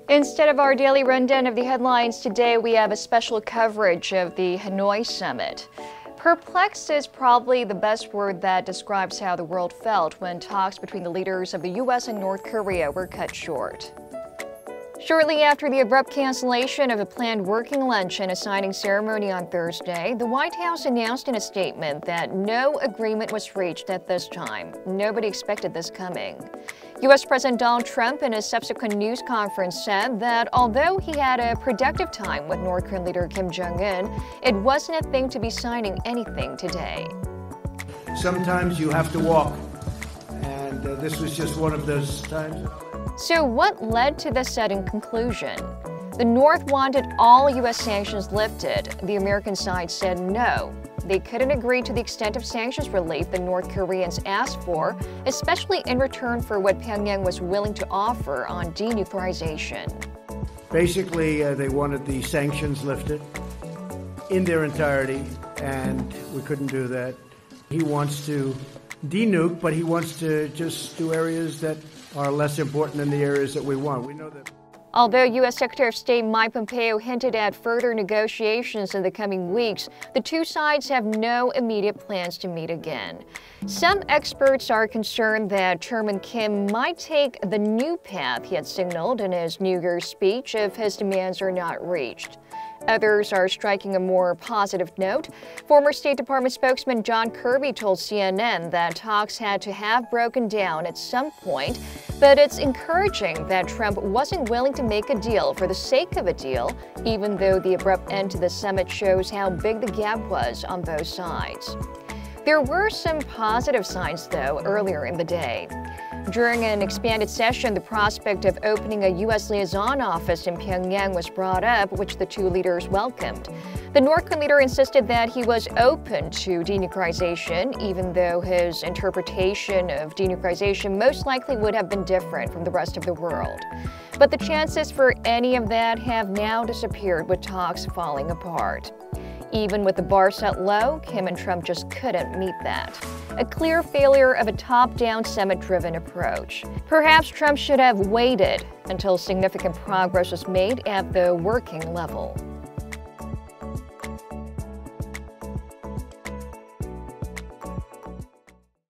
Instead of our daily rundown of the headlines today, we have a special coverage of the Hanoi summit. Perplexed is probably the best word that describes how the world felt when talks between the leaders of the U.S. and North Korea were cut short. Shortly after the abrupt cancellation of a planned working lunch and a signing ceremony on Thursday, the White House announced in a statement that no agreement was reached at this time. Nobody expected this coming. U.S. President Donald Trump, in a subsequent news conference, said that although he had a productive time with North Korean leader Kim Jong-Un, it wasn't a thing to be signing anything today. Sometimes you have to walk, and this was just one of those times. So what led to this sudden conclusion? The North wanted all U.S. sanctions lifted. The American side said no. They couldn't agree to the extent of sanctions relief the North Koreans asked for, especially in return for what Pyongyang was willing to offer on denuclearization. Basically, they wanted the sanctions lifted in their entirety, and we couldn't do that. He wants to denuke, but he wants to just do areas that are less important than the areas that we want. We know that. Although U.S. Secretary of State Mike Pompeo hinted at further negotiations in the coming weeks, the two sides have no immediate plans to meet again. Some experts are concerned that Chairman Kim might take the new path he had signaled in his New Year's speech if his demands are not reached. Others are striking a more positive note. Former State Department spokesman John Kirby told CNN that talks had to have broken down at some point, but it's encouraging that Trump wasn't willing to make a deal for the sake of a deal, even though the abrupt end to the summit shows how big the gap was on both sides. There were some positive signs, though, earlier in the day. During an expanded session, the prospect of opening a U.S. liaison office in Pyongyang was brought up, which the two leaders welcomed. The North Korean leader insisted that he was open to denuclearization, even though his interpretation of denuclearization most likely would have been different from the rest of the world. But the chances for any of that have now disappeared, with talks falling apart. Even with the bar set low, Kim and Trump just couldn't meet that. A clear failure of a top-down, summit-driven approach. Perhaps Trump should have waited until significant progress was made at the working level.